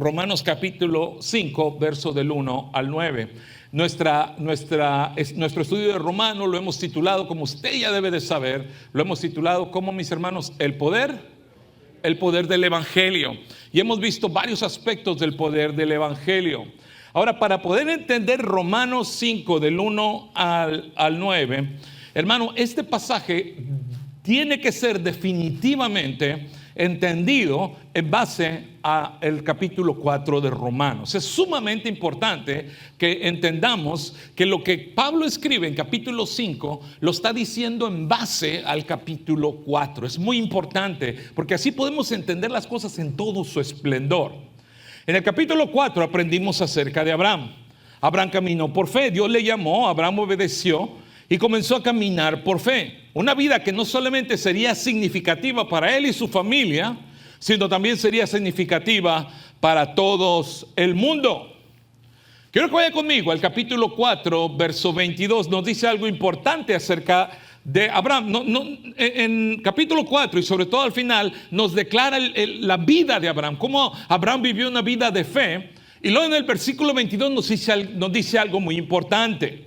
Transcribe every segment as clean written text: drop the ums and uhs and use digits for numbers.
Romanos capítulo 5, verso del 1 al 9. Nuestro estudio de Romanos lo hemos titulado, como usted ya debe de saber, lo hemos titulado como, mis hermanos, el poder del Evangelio. Y hemos visto varios aspectos del poder del Evangelio. Ahora, para poder entender Romanos 5 del 1 al 9, hermano, este pasaje tiene que ser definitivamente entendido en base al capítulo 4 de Romanos. Es sumamente importante que entendamos que lo que Pablo escribe en capítulo 5 lo está diciendo en base al capítulo 4. Es muy importante porque así podemos entender las cosas en todo su esplendor. En el capítulo 4 aprendimos acerca de Abraham. Abraham caminó por fe, Dios le llamó, Abraham obedeció y comenzó a caminar por fe. Una vida que no solamente sería significativa para él y su familia, sino también sería significativa para todos el mundo. Quiero que vaya conmigo al capítulo 4, verso 22. Nos dice algo importante acerca de Abraham. En capítulo 4 y sobre todo al final nos declara la vida de Abraham, cómo Abraham vivió una vida de fe. Y luego en el versículo 22 nos dice algo muy importante.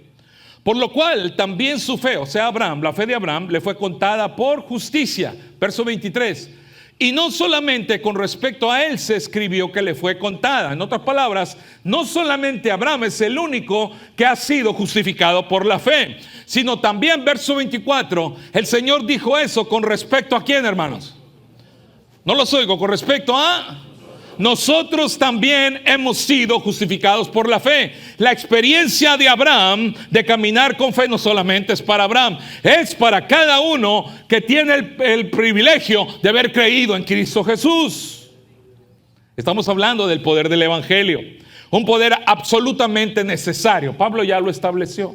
Por lo cual también su fe, o sea Abraham, la fe de Abraham le fue contada por justicia. Verso 23. Y no solamente con respecto a él se escribió que le fue contada. En otras palabras, no solamente Abraham es el único que ha sido justificado por la fe, sino también, verso 24, el Señor dijo eso con respecto a quién, hermanos. No los oigo, con respecto a... Nosotros también hemos sido justificados por la fe. La experiencia de Abraham de caminar con fe no solamente es para Abraham, es para cada uno que tiene el privilegio de haber creído en Cristo Jesús. Estamos hablando del poder del Evangelio, un poder absolutamente necesario. Pablo ya lo estableció.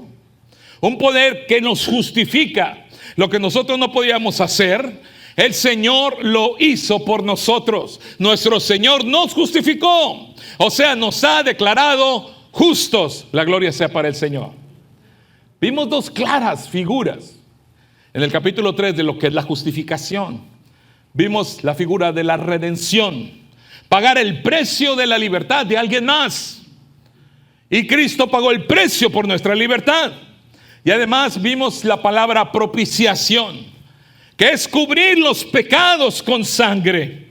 Un poder que nos justifica. Lo que nosotros no podíamos hacer, el Señor lo hizo por nosotros. Nuestro Señor nos justificó, o sea, nos ha declarado justos. La gloria sea para el Señor. Vimos dos claras figuras en el capítulo 3 de lo que es la justificación. Vimos la figura de la redención, pagar el precio de la libertad de alguien más. Y Cristo pagó el precio por nuestra libertad. Y además vimos la palabra propiciación, que es cubrir los pecados con sangre.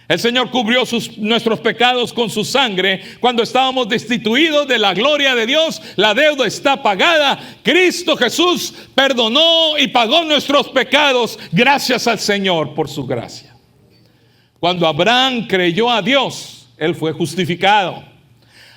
El Señor cubrió nuestros pecados con su sangre cuando estábamos destituidos de la gloria de Dios. La deuda está pagada. Cristo Jesús perdonó y pagó nuestros pecados gracias al Señor por su gracia. Cuando Abraham creyó a Dios, él fue justificado.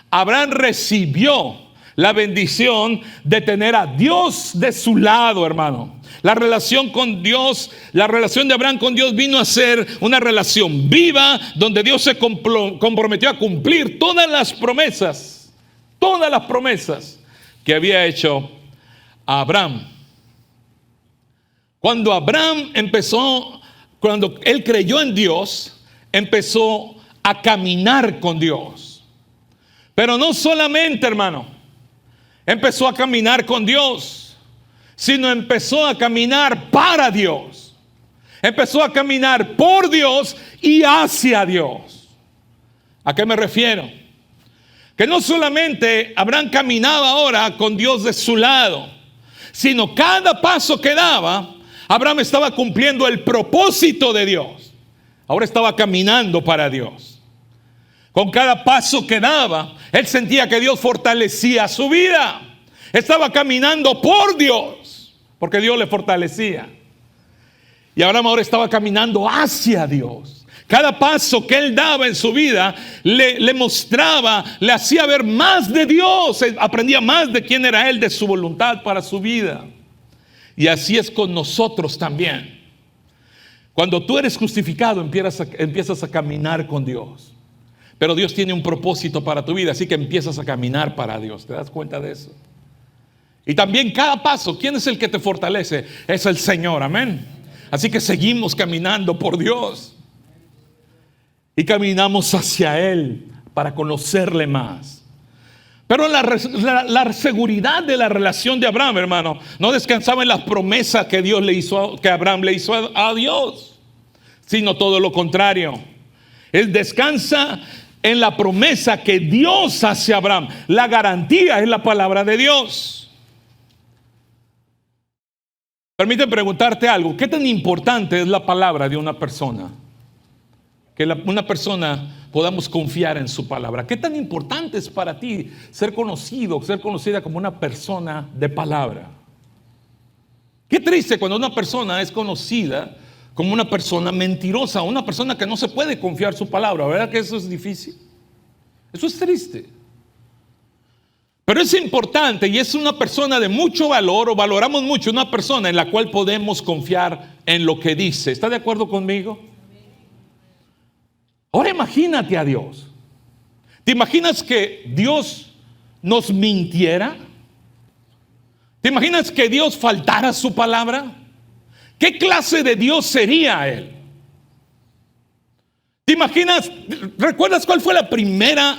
Abraham recibió la bendición de tener a Dios de su lado, hermano. La relación con Dios, la relación de Abraham con Dios vino a ser una relación viva, donde Dios se comprometió a cumplir todas las promesas que había hecho a Abraham. Cuando él creyó en Dios, empezó a caminar con Dios. Pero no solamente, hermano, empezó a caminar con Dios, sino empezó a caminar para Dios. Empezó a caminar por Dios y hacia Dios. ¿A qué me refiero? Que no solamente Abraham caminaba ahora con Dios de su lado, sino cada paso que daba, Abraham estaba cumpliendo el propósito de Dios. Ahora estaba caminando para Dios. Con cada paso que daba, él sentía que Dios fortalecía su vida. Estaba caminando por Dios, porque Dios le fortalecía. Y Abraham ahora estaba caminando hacia Dios. Cada paso que él daba en su vida le mostraba, le hacía ver más de Dios. Aprendía más de quién era él, de su voluntad para su vida. Y así es con nosotros también. Cuando tú eres justificado, empiezas a caminar con Dios. Pero Dios tiene un propósito para tu vida, así que empiezas a caminar para Dios. ¿Te das cuenta de eso? Y también cada paso, ¿quién es el que te fortalece? Es el Señor, amén. Así que seguimos caminando por Dios. Y caminamos hacia Él para conocerle más. Pero la seguridad de la relación de Abraham, hermano, no descansaba en las promesas que Abraham le hizo a Dios, sino todo lo contrario. Él descansa en la promesa que Dios hace a Abraham. La garantía es la palabra de Dios. Permíteme preguntarte algo. ¿Qué tan importante es la palabra de una persona? Que una persona podamos confiar en su palabra. ¿Qué tan importante es para ti ser conocido, ser conocida como una persona de palabra? Qué triste cuando una persona es conocida como una persona mentirosa, una persona que no se puede confiar su palabra. ¿Verdad que eso es difícil? Eso es triste. Pero es importante y es una persona de mucho valor, o valoramos mucho una persona en la cual podemos confiar en lo que dice. ¿Está de acuerdo conmigo? Ahora imagínate a Dios. ¿Te imaginas que Dios nos mintiera? ¿Te imaginas que Dios faltara a su palabra? ¿Qué clase de Dios sería Él? ¿Te imaginas? ¿Recuerdas cuál fue la primera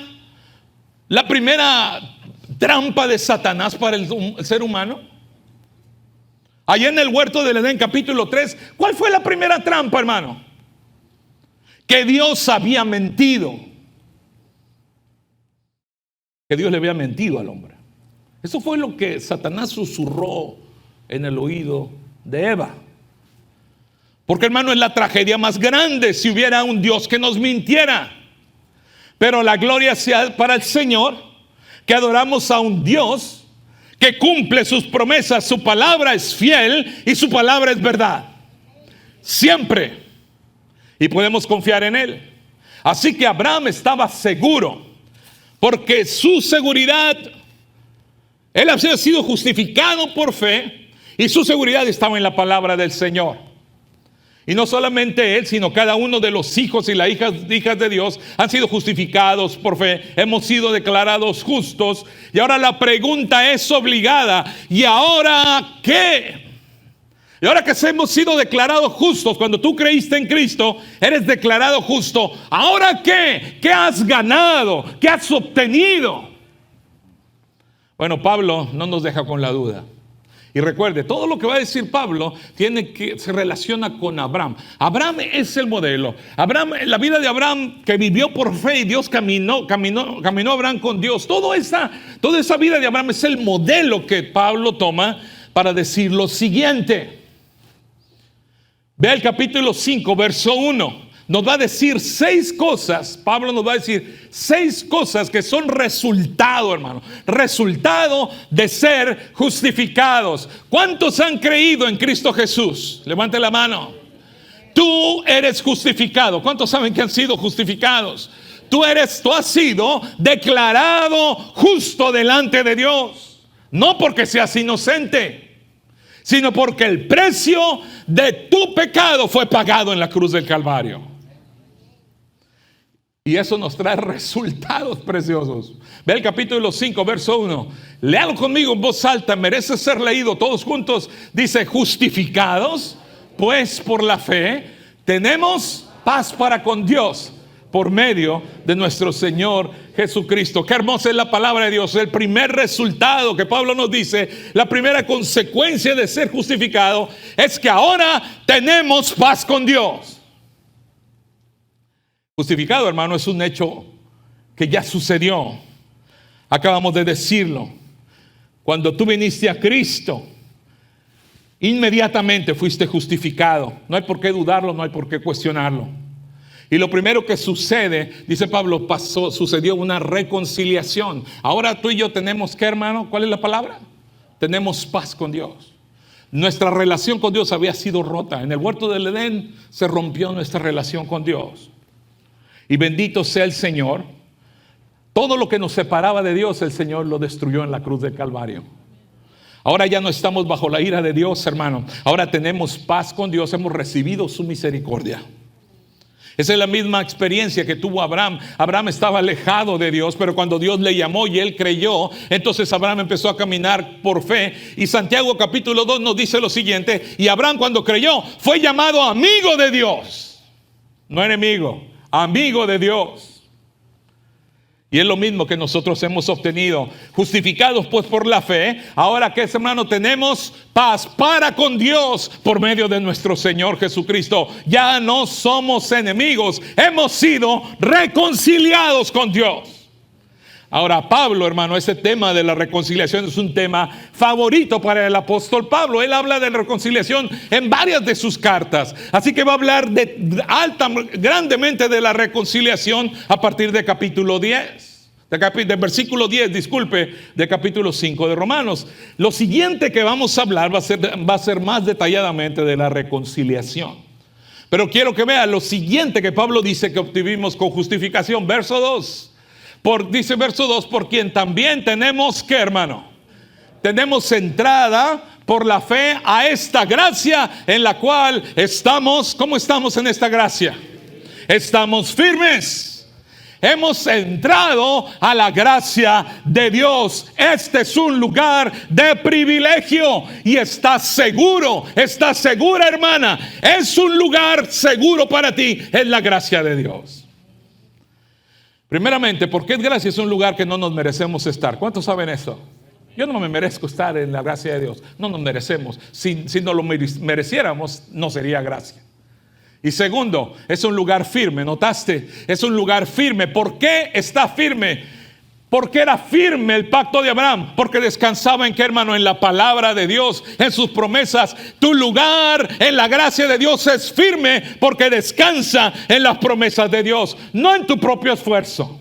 trampa de Satanás para el ser humano? Allá en el huerto del Edén, capítulo 3. ¿Cuál fue la primera trampa, hermano? Que Dios había mentido. Que Dios le había mentido al hombre. Eso fue lo que Satanás susurró en el oído de Eva. Porque, hermano, es la tragedia más grande si hubiera un Dios que nos mintiera. Pero la gloria sea para el Señor, que adoramos a un Dios que cumple sus promesas. Su palabra es fiel y su palabra es verdad. Siempre. Y podemos confiar en Él. Así que Abraham estaba seguro, porque su seguridad, él había sido justificado por fe, y su seguridad estaba en la palabra del Señor. Y no solamente él, sino cada uno de los hijos y las hijas de Dios han sido justificados por fe. Hemos sido declarados justos. Y ahora la pregunta es obligada: ¿y ahora qué? Y ahora que hemos sido declarados justos, cuando tú creíste en Cristo, eres declarado justo. ¿Ahora qué? ¿Qué has ganado? ¿Qué has obtenido? Bueno, Pablo no nos deja con la duda. Y recuerde, todo lo que va a decir Pablo se relaciona con Abraham. Abraham es el modelo. La vida de Abraham, que vivió por fe y Dios caminó Abraham con Dios. Toda esa vida de Abraham es el modelo que Pablo toma para decir lo siguiente. Ve el capítulo 5, verso 1. Nos va a decir 6 cosas. Pablo nos va a decir 6 cosas que son resultado, hermano. Resultado de ser justificados. ¿Cuántos han creído en Cristo Jesús? Levante la mano. Tú eres justificado. ¿Cuántos saben que han sido justificados? Tú has sido declarado justo delante de Dios. No porque seas inocente, sino porque el precio de tu pecado fue pagado en la cruz del Calvario. Y eso nos trae resultados preciosos. Ve el capítulo 5, verso 1. Léalo conmigo en voz alta, merece ser leído todos juntos. Dice: justificados pues por la fe, tenemos paz para con Dios por medio de nuestro Señor Jesucristo. Qué hermosa es la palabra de Dios. El primer resultado que Pablo nos dice, la primera consecuencia de ser justificado, es que ahora tenemos paz con Dios. Justificado, hermano, es un hecho que ya sucedió. Acabamos de decirlo. Cuando tú viniste a Cristo, inmediatamente fuiste justificado. No hay por qué dudarlo, no hay por qué cuestionarlo. Y lo primero que sucede, dice Pablo, sucedió una reconciliación. Ahora tú y yo tenemos, ¿qué, hermano? ¿Cuál es la palabra? Tenemos paz con Dios. Nuestra relación con Dios había sido rota. En el huerto del Edén se rompió nuestra relación con Dios. Y bendito sea el Señor. Todo lo que nos separaba de Dios, el Señor lo destruyó en la cruz del Calvario. Ahora ya no estamos bajo la ira de Dios, hermano. Ahora tenemos paz con Dios. Hemos recibido su misericordia. Esa es la misma experiencia que tuvo Abraham. Abraham estaba alejado de Dios, pero cuando Dios le llamó y él creyó, entonces Abraham empezó a caminar por fe. Y Santiago capítulo 2 nos dice lo siguiente: y Abraham, cuando creyó, fue llamado amigo de Dios. No enemigo, amigo de Dios. Y es lo mismo que nosotros hemos obtenido. Justificados pues por la fe. Ahora que, hermano, tenemos paz para con Dios por medio de nuestro Señor Jesucristo. Ya no somos enemigos. Hemos sido reconciliados con Dios. Ahora Pablo, hermano, ese tema de la reconciliación es un tema favorito para el apóstol Pablo. Él habla de reconciliación en varias de sus cartas. Así que va a hablar grandemente de la reconciliación a partir de capítulo 10. De versículo 10, disculpe, de capítulo 5 de Romanos. Lo siguiente que vamos a hablar va a ser más detalladamente de la reconciliación. Pero quiero que vea lo siguiente que Pablo dice que obtuvimos con justificación. Verso 2. Dice verso 2, por quien también tenemos, ¿qué, hermano? Tenemos entrada por la fe a esta gracia en la cual estamos. ¿Cómo estamos en esta gracia? Estamos firmes. Hemos entrado a la gracia de Dios. Este es un lugar de privilegio y estás seguro, estás segura, hermana. Es un lugar seguro para ti, es la gracia de Dios. Primeramente, porque es gracia, es un lugar que no nos merecemos estar. ¿Cuántos saben eso? Yo no me merezco estar en la gracia de Dios. No nos merecemos. Si no lo mereciéramos, no sería gracia. Y segundo, es un lugar firme. ¿Notaste? Es un lugar firme. ¿Por qué está firme? Porque era firme el pacto de Abraham. Porque descansaba en qué, hermano, en la palabra de Dios, en sus promesas. Tu lugar en la gracia de Dios es firme porque descansa en las promesas de Dios, no en tu propio esfuerzo.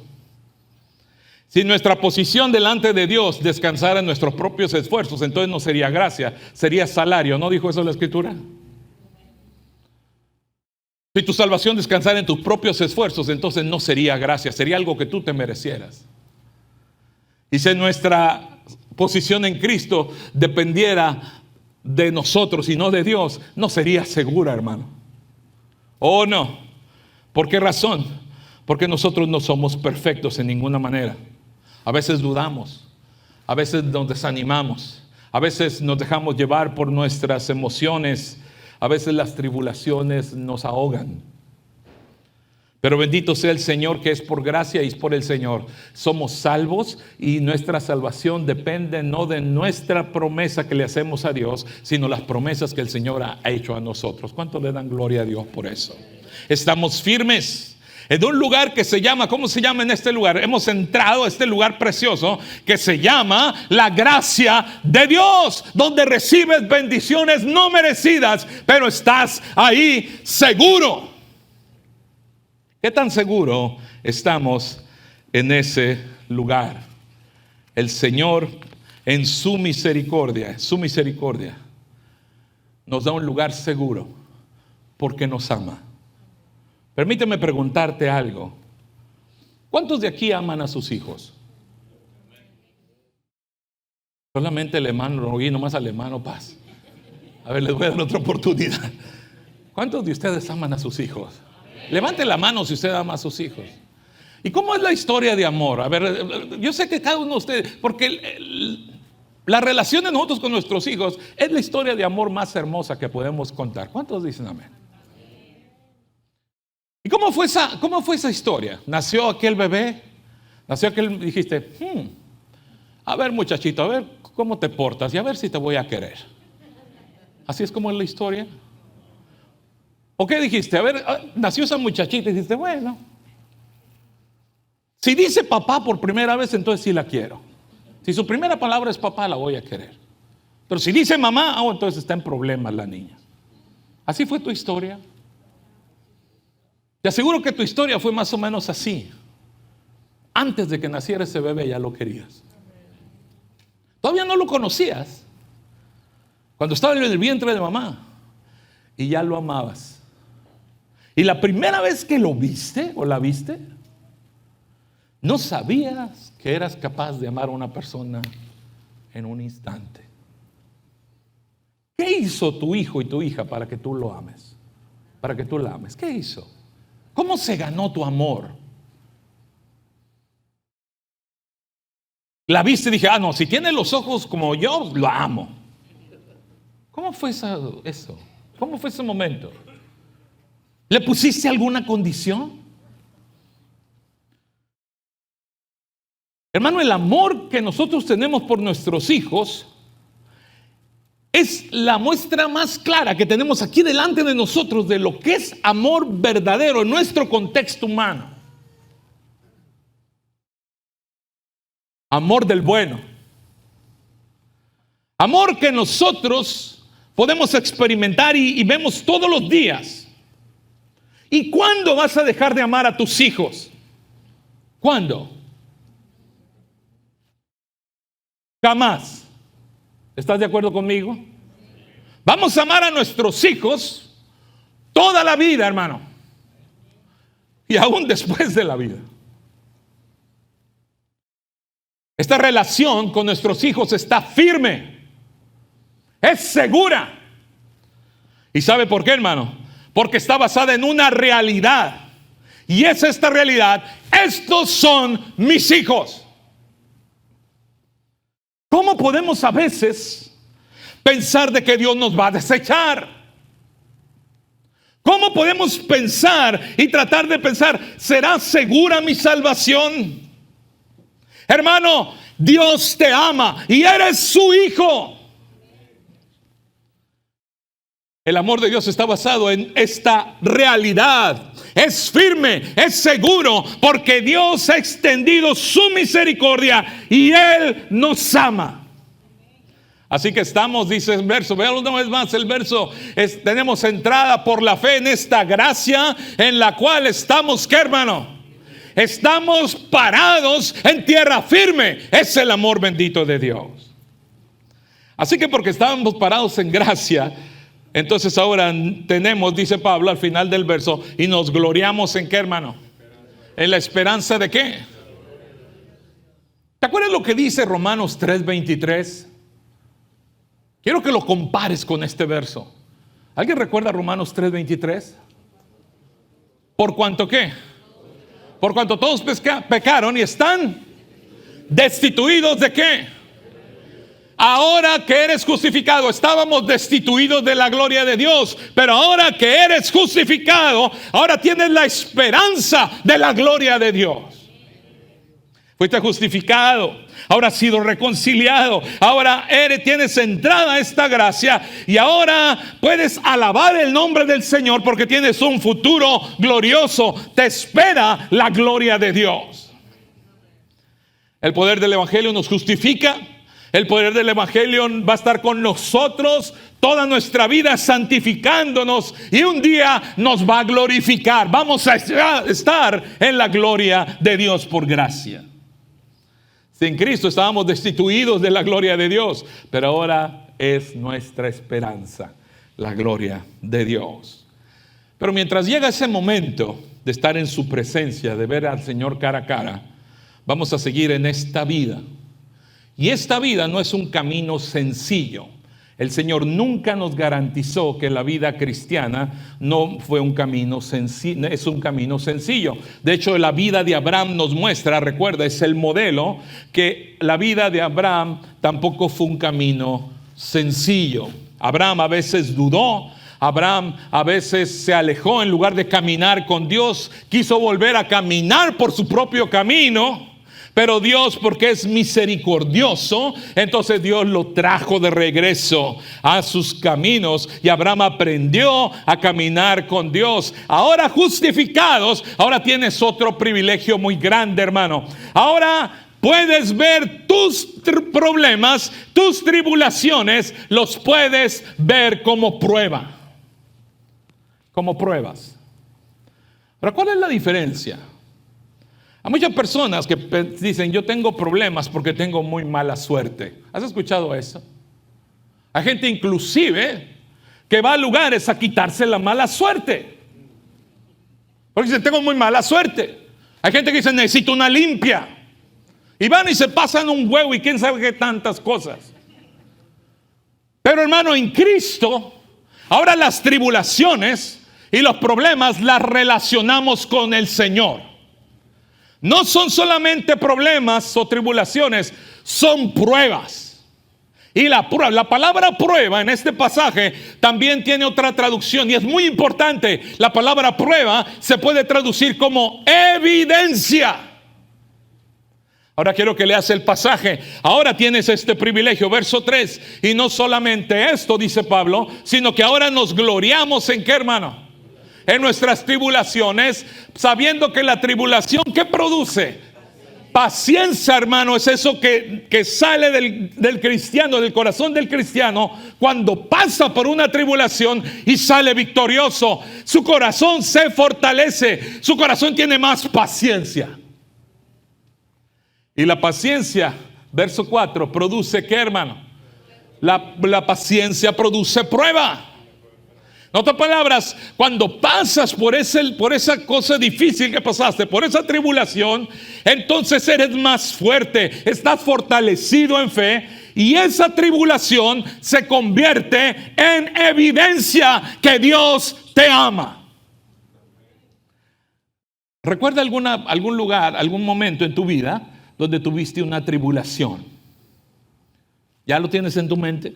Si nuestra posición delante de Dios descansara en nuestros propios esfuerzos, entonces no sería gracia, sería salario. ¿No dijo eso la Escritura? Si tu salvación descansara en tus propios esfuerzos, entonces no sería gracia, sería algo que tú te merecieras. Y si nuestra posición en Cristo dependiera de nosotros y no de Dios, no sería segura, hermano. ¿O no? ¿Por qué razón? Porque nosotros no somos perfectos en ninguna manera. A veces dudamos, a veces nos desanimamos, a veces nos dejamos llevar por nuestras emociones, a veces las tribulaciones nos ahogan. Pero bendito sea el Señor, que es por gracia y es por el Señor. Somos salvos y nuestra salvación depende no de nuestra promesa que le hacemos a Dios, sino las promesas que el Señor ha hecho a nosotros. ¿Cuánto le dan gloria a Dios por eso? Estamos firmes en un lugar que se llama, ¿cómo se llama en este lugar? Hemos entrado a este lugar precioso que se llama la gracia de Dios, donde recibes bendiciones no merecidas, pero estás ahí seguro. ¿Qué tan seguro estamos en ese lugar? El Señor, en su misericordia, nos da un lugar seguro porque nos ama. Permíteme preguntarte algo. ¿Cuántos de aquí aman a sus hijos? Solamente el hermano, oí nomás al hermano Paz. A ver, les voy a dar otra oportunidad. ¿Cuántos de ustedes aman a sus hijos? Levante la mano si usted ama a sus hijos. ¿Y cómo es la historia de amor? A ver, yo sé que cada uno de ustedes, porque la relación de nosotros con nuestros hijos es la historia de amor más hermosa que podemos contar. ¿Cuántos dicen amén? ¿Y cómo fue esa historia? Nació aquel bebé, dijiste, a ver muchachito, a ver cómo te portas y a ver si te voy a querer. Así es como es la historia. ¿O qué dijiste? A ver, nació esa muchachita y dijiste, bueno, si dice papá por primera vez, entonces sí la quiero. Si su primera palabra es papá, la voy a querer. Pero si dice mamá, entonces está en problemas la niña. ¿Así fue tu historia? Te aseguro que tu historia fue más o menos así. Antes de que naciera ese bebé ya lo querías. Todavía no lo conocías. Cuando estaba en el vientre de mamá. Y ya lo amabas. Y la primera vez que lo viste o la viste, no sabías que eras capaz de amar a una persona en un instante. ¿Qué hizo tu hijo y tu hija para que tú lo ames? Para que tú la ames. ¿Qué hizo? ¿Cómo se ganó tu amor? La viste y dije, no, si tiene los ojos como yo, lo amo. ¿Cómo fue eso? ¿Cómo fue ese momento? ¿Le pusiste alguna condición? Hermano, el amor que nosotros tenemos por nuestros hijos es la muestra más clara que tenemos aquí delante de nosotros de lo que es amor verdadero en nuestro contexto humano. Amor del bueno. Amor que nosotros podemos experimentar y vemos todos los días. ¿Y cuándo vas a dejar de amar a tus hijos? ¿Cuándo? Jamás. ¿Estás de acuerdo conmigo? Vamos a amar a nuestros hijos toda la vida, hermano. Y aún después de la vida. Esta relación con nuestros hijos está firme. Es segura. ¿Y sabe por qué, hermano? Porque está basada en una realidad. Y es esta realidad. Estos son mis hijos. ¿Cómo podemos a veces pensar de que Dios nos va a desechar? ¿Cómo podemos pensar y tratar de pensar, ¿será segura mi salvación? Hermano, Dios te ama y eres su hijo. El amor de Dios está basado en esta realidad. Es firme, es seguro, porque Dios ha extendido su misericordia y Él nos ama. Así que estamos, dice el verso, vean una vez más el verso, tenemos entrada por la fe en esta gracia en la cual estamos, ¿qué, hermano? Estamos parados en tierra firme. Es el amor bendito de Dios. Así que porque estábamos parados en gracia, entonces ahora tenemos, dice Pablo al final del verso, y nos gloriamos en qué, hermano? En la esperanza de qué. ¿Te acuerdas lo que dice Romanos 3:23? Quiero que lo compares con este verso. ¿Alguien recuerda Romanos 3:23? ¿Por cuanto qué? Por cuanto todos pecaron y están destituidos de qué. Ahora que eres justificado, estábamos destituidos de la gloria de Dios, pero ahora que eres justificado, ahora tienes la esperanza de la gloria de Dios. Fuiste justificado, ahora has sido reconciliado, ahora tienes entrada a esta gracia y ahora puedes alabar el nombre del Señor porque tienes un futuro glorioso. Te espera la gloria de Dios. El poder del Evangelio nos justifica. El poder del Evangelio va a estar con nosotros toda nuestra vida santificándonos y un día nos va a glorificar. Vamos a estar en la gloria de Dios por gracia. Sin Cristo estábamos destituidos de la gloria de Dios, pero ahora es nuestra esperanza, la gloria de Dios. Pero mientras llega ese momento de estar en su presencia, de ver al Señor cara a cara, vamos a seguir en esta vida. Y esta vida no es un camino sencillo. El Señor nunca nos garantizó que la vida cristiana no fue un camino sencillo, es un camino sencillo. De hecho, la vida de Abraham nos muestra, recuerda, es el modelo, que la vida de Abraham tampoco fue un camino sencillo. Abraham a veces dudó, Abraham a veces se alejó en lugar de caminar con Dios, quiso volver a caminar por su propio camino. Pero Dios, porque es misericordioso, entonces Dios lo trajo de regreso a sus caminos y Abraham aprendió a caminar con Dios. Ahora justificados, ahora tienes otro privilegio muy grande, hermano. Ahora puedes ver tus problemas, tus tribulaciones, los puedes ver como prueba. Como pruebas. Ahora, ¿cuál es la diferencia? Hay muchas personas que dicen, yo tengo problemas porque tengo muy mala suerte. ¿Has escuchado eso? Hay gente inclusive que va a lugares a quitarse la mala suerte. Porque dicen, tengo muy mala suerte. Hay gente que dice, necesito una limpia. Y van y se pasan un huevo y quién sabe qué tantas cosas. Pero hermano, en Cristo, ahora las tribulaciones y los problemas las relacionamos con el Señor. No son solamente problemas o tribulaciones, son pruebas. Y la palabra prueba en este pasaje también tiene otra traducción y es muy importante. La palabra prueba se puede traducir como evidencia. Ahora quiero que leas el pasaje. Ahora tienes este privilegio, verso 3. Y no solamente esto, dice Pablo, sino que ahora nos gloriamos en ¿qué, hermano? En nuestras tribulaciones, sabiendo que la tribulación, ¿qué produce? Paciencia, hermano. Es eso que sale del cristiano, del corazón del cristiano, cuando pasa por una tribulación y sale victorioso. Su corazón se fortalece, su corazón tiene más paciencia. Y la paciencia, verso 4, produce ¿qué, hermano? La paciencia produce prueba. En otras palabras, cuando pasas por esa cosa difícil que pasaste, por esa tribulación, entonces eres más fuerte, estás fortalecido en fe, y esa tribulación se convierte en evidencia que Dios te ama. ¿Recuerda algún lugar, algún momento en tu vida donde tuviste una tribulación? ¿Ya lo tienes en tu mente?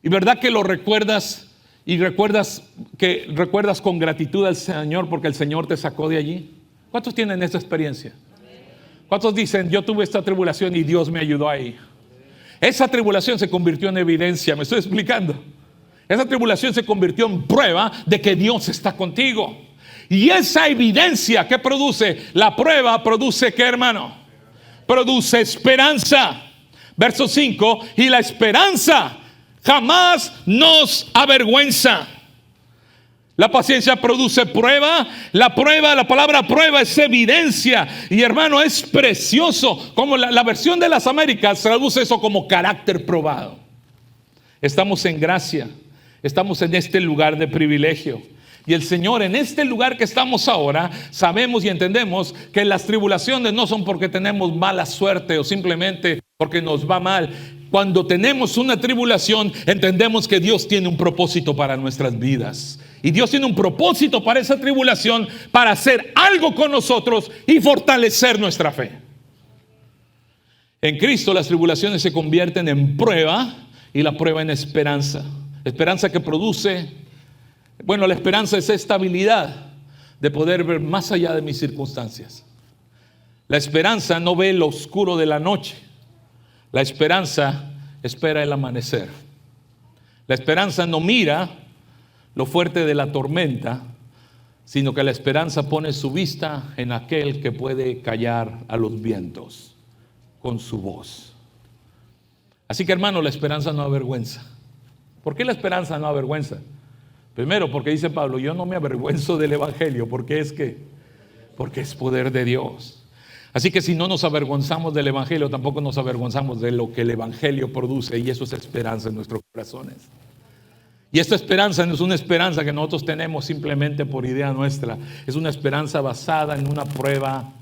¿Y verdad que lo recuerdas? Y recuerdas con gratitud al Señor porque el Señor te sacó de allí. ¿Cuántos tienen esa experiencia? ¿Cuántos dicen, yo tuve esta tribulación y Dios me ayudó ahí? Esa tribulación se convirtió en evidencia, me estoy explicando. Esa tribulación se convirtió en prueba de que Dios está contigo. Y esa evidencia que produce, la prueba produce ¿qué, hermano? Produce esperanza. Verso 5, y la esperanza jamás nos avergüenza. La paciencia produce prueba. La palabra prueba es evidencia. Y hermano, es precioso. Como la versión de las Américas traduce eso como carácter probado. Estamos en gracia. Estamos en este lugar de privilegio. Y el Señor, en este lugar que estamos ahora, sabemos y entendemos que las tribulaciones no son porque tenemos mala suerte o simplemente porque nos va mal. Cuando tenemos una tribulación, entendemos que Dios tiene un propósito para nuestras vidas. Y Dios tiene un propósito para esa tribulación, para hacer algo con nosotros y fortalecer nuestra fe. En Cristo las tribulaciones se convierten en prueba y la prueba en esperanza. Esperanza que produce, la esperanza es estabilidad de poder ver más allá de mis circunstancias. La esperanza no ve lo oscuro de la noche. La esperanza espera el amanecer. La esperanza no mira lo fuerte de la tormenta, sino que la esperanza pone su vista en aquel que puede callar a los vientos con su voz. Así que, hermano, la esperanza no avergüenza. ¿Por qué la esperanza no avergüenza? Primero, porque dice Pablo, yo no me avergüenzo del evangelio. Porque es poder de Dios. Así que si no nos avergonzamos del evangelio, tampoco nos avergonzamos de lo que el evangelio produce, y eso es esperanza en nuestros corazones. Y esta esperanza no es una esperanza que nosotros tenemos simplemente por idea nuestra. Es una esperanza basada en una prueba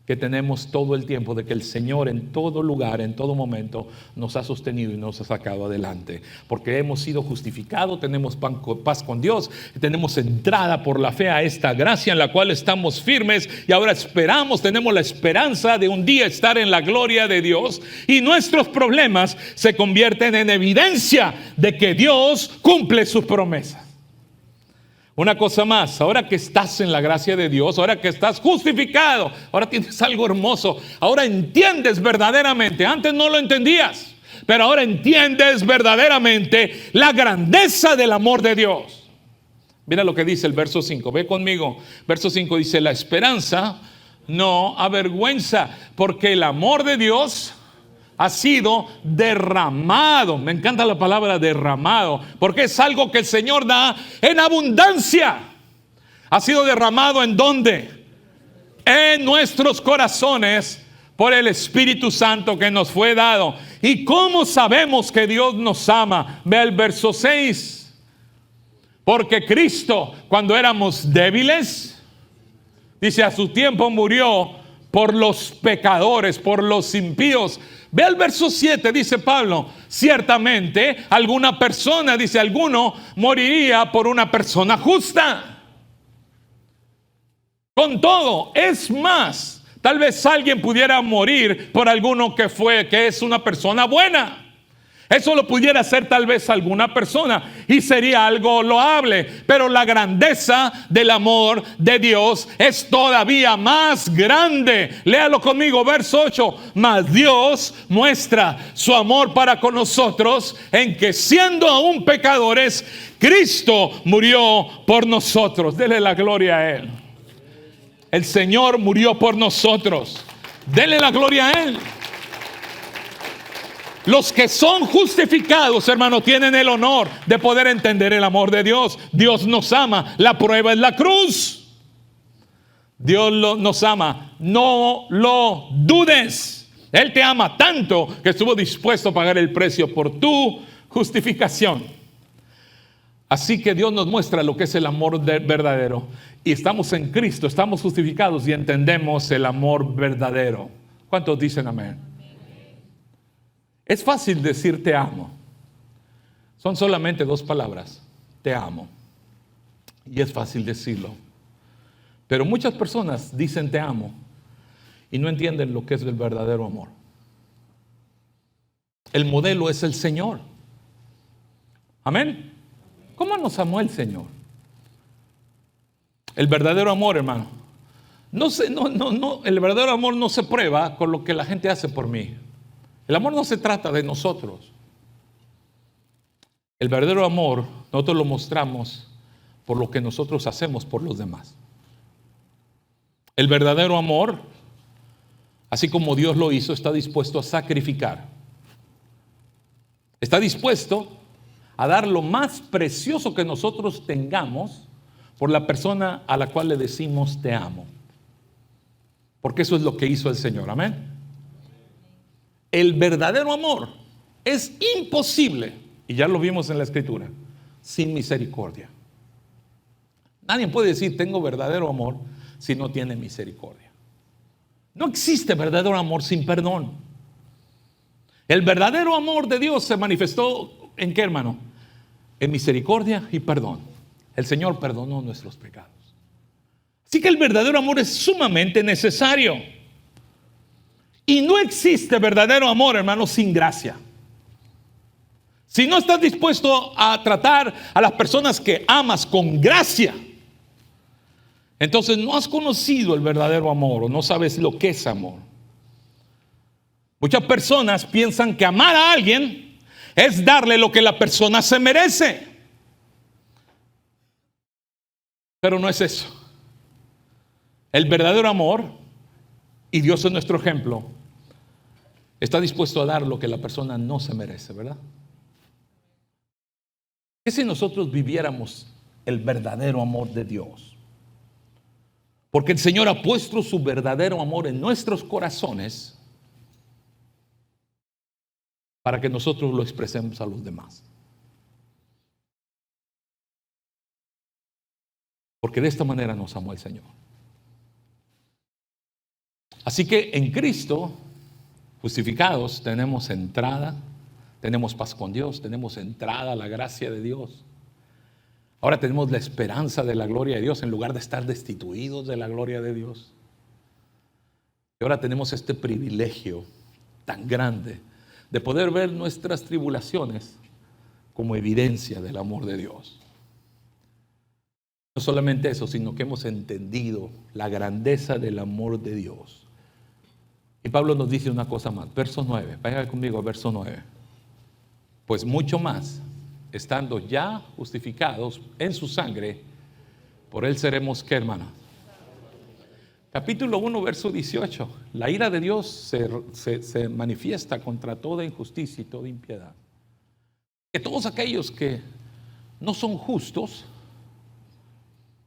que tenemos todo el tiempo de que el Señor en todo lugar, en todo momento nos ha sostenido y nos ha sacado adelante. Porque hemos sido justificados, tenemos paz con Dios, tenemos entrada por la fe a esta gracia en la cual estamos firmes y ahora tenemos la esperanza de un día estar en la gloria de Dios, y nuestros problemas se convierten en evidencia de que Dios cumple sus promesas. Una cosa más, ahora que estás en la gracia de Dios, ahora que estás justificado, ahora tienes algo hermoso, ahora entiendes verdaderamente, antes no lo entendías, pero ahora entiendes verdaderamente la grandeza del amor de Dios. Mira lo que dice el verso 5, ve conmigo, verso 5 dice, la esperanza no avergüenza, porque el amor de Dios ha sido derramado. Me encanta la palabra derramado, porque es algo que el Señor da en abundancia. Ha sido derramado ¿en dónde? En nuestros corazones por el Espíritu Santo que nos fue dado. ¿Y cómo sabemos que Dios nos ama? Ve el verso 6. Porque Cristo, cuando éramos débiles, dice, a su tiempo murió por los pecadores, por los impíos. Ve el verso 7, dice Pablo, ciertamente alguna persona, dice, alguno moriría por una persona justa. Con todo, es más, tal vez alguien pudiera morir por alguno que es una persona buena. Eso lo pudiera hacer tal vez alguna persona y sería algo loable, pero la grandeza del amor de Dios es todavía más grande. Léalo conmigo, verso 8. Mas Dios muestra su amor para con nosotros en que siendo aún pecadores, Cristo murió por nosotros. Dele la gloria a Él. El Señor murió por nosotros. Dele la gloria a Él. Los que son justificados, hermano, tienen el honor de poder entender el amor de Dios. Dios nos ama. La prueba es la cruz. Dios nos ama. No lo dudes. Él te ama tanto que estuvo dispuesto a pagar el precio por tu justificación. Así que Dios nos muestra lo que es el amor verdadero. Y estamos en Cristo, estamos justificados y entendemos el amor verdadero. ¿Cuántos dicen amén? Es fácil decir te amo. Son solamente 2 palabras. Te amo. Y es fácil decirlo. Pero muchas personas dicen te amo y no entienden lo que es el verdadero amor. El modelo es el Señor. Amén. ¿Cómo nos amó el Señor? El verdadero amor, hermano. El verdadero amor no se prueba con lo que la gente hace por mí. El amor no se trata de nosotros. El verdadero amor nosotros lo mostramos por lo que nosotros hacemos por los demás. El verdadero amor, así como Dios lo hizo, está dispuesto a sacrificar. Está dispuesto a dar lo más precioso que nosotros tengamos por la persona a la cual le decimos te amo. Porque eso es lo que hizo el Señor. Amén. El verdadero amor es imposible, y ya lo vimos en la Escritura, sin misericordia. Nadie puede decir tengo verdadero amor si no tiene misericordia. No existe verdadero amor sin perdón. El verdadero amor de Dios se manifestó ¿en qué, hermano? En misericordia y perdón. El Señor perdonó nuestros pecados. Así que el verdadero amor es sumamente necesario. Y no existe verdadero amor, hermano, sin gracia. Si no estás dispuesto a tratar a las personas que amas con gracia, entonces no has conocido el verdadero amor o no sabes lo que es amor. Muchas personas piensan que amar a alguien es darle lo que la persona se merece. Pero no es eso. El verdadero amor, y Dios es nuestro ejemplo, está dispuesto a dar lo que la persona no se merece, ¿verdad? ¿Qué si nosotros viviéramos el verdadero amor de Dios? Porque el Señor ha puesto su verdadero amor en nuestros corazones para que nosotros lo expresemos a los demás. Porque de esta manera nos amó el Señor. Así que en Cristo, justificados, tenemos entrada, tenemos paz con Dios, tenemos entrada a la gracia de Dios. Ahora tenemos la esperanza de la gloria de Dios en lugar de estar destituidos de la gloria de Dios. Y ahora tenemos este privilegio tan grande de poder ver nuestras tribulaciones como evidencia del amor de Dios. No solamente eso, sino que hemos entendido la grandeza del amor de Dios. Y Pablo nos dice una cosa más, verso 9, vayan conmigo a verso 9. Pues mucho más, estando ya justificados en su sangre, por él seremos, ¿qué, hermano? Capítulo 1, verso 18. La ira de Dios se manifiesta contra toda injusticia y toda impiedad. Que todos aquellos que no son justos,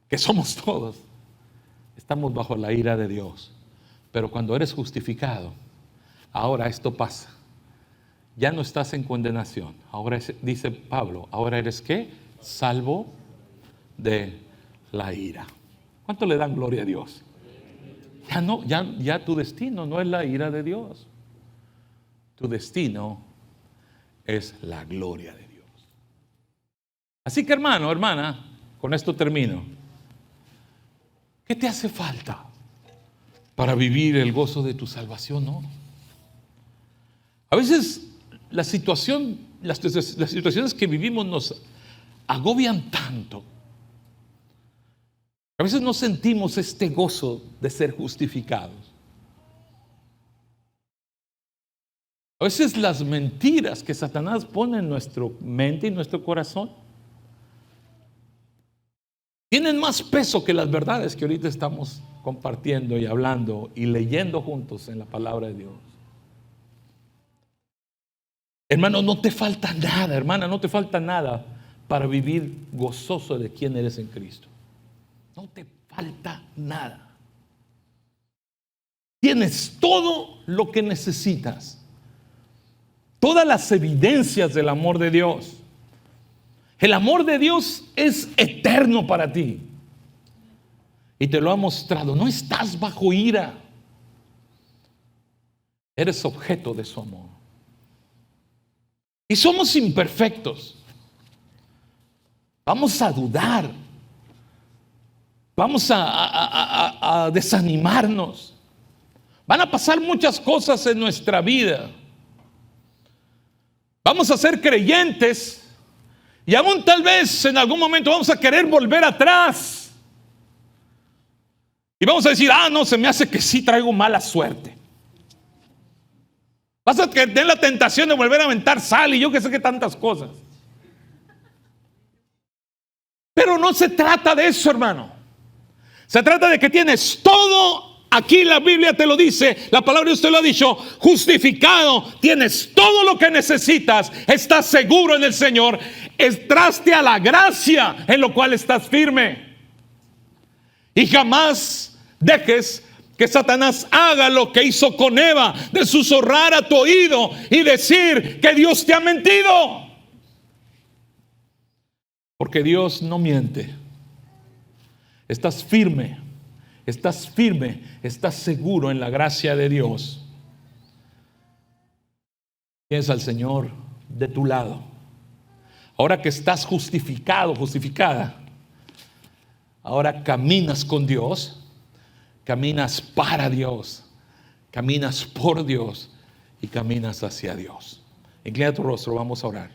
que somos todos, estamos bajo la ira de Dios. Pero cuando eres justificado, ahora esto pasa. Ya no estás en condenación. Ahora dice Pablo, ahora eres ¿qué? Salvo de la ira. ¿Cuánto le dan gloria a Dios? Ya tu destino no es la ira de Dios. Tu destino es la gloria de Dios. Así que hermano, hermana, con esto termino. ¿Qué te hace falta para vivir el gozo de tu salvación? No. A veces la situación las situaciones que vivimos nos agobian tanto. A veces no sentimos este gozo de ser justificados. A veces las mentiras que Satanás pone en nuestra mente y nuestro corazón tienen más peso que las verdades que ahorita estamos compartiendo y hablando y leyendo juntos en la palabra de Dios. Hermano, no te falta nada, hermana, no te falta nada para vivir gozoso de quién eres en Cristo. No te falta nada. Tienes todo lo que necesitas. Todas las evidencias del amor de Dios. El amor de Dios es eterno para ti. Y te lo ha mostrado. No estás bajo ira. Eres objeto de su amor. Y somos imperfectos. Vamos a dudar. Vamos a desanimarnos. Van a pasar muchas cosas en nuestra vida. Vamos a ser creyentes y aún tal vez en algún momento vamos a querer volver atrás. Y vamos a decir, no, se me hace que sí traigo mala suerte. Vas a tener la tentación de volver a aventar sal y yo que sé que tantas cosas. Pero no se trata de eso, hermano. Se trata de que tienes todo. Aquí la Biblia te lo dice, la palabra de Dios te lo ha dicho, justificado, tienes todo lo que necesitas, estás seguro en el Señor, entraste a la gracia en lo cual estás firme. Y jamás dejes que Satanás haga lo que hizo con Eva, de susurrar a tu oído y decir que Dios te ha mentido. Porque Dios no miente. Estás firme. Estás firme, estás seguro en la gracia de Dios. Tienes al Señor de tu lado. Ahora que estás justificado, justificada, ahora caminas con Dios, caminas para Dios, caminas por Dios y caminas hacia Dios. Inclina tu rostro, vamos a orar.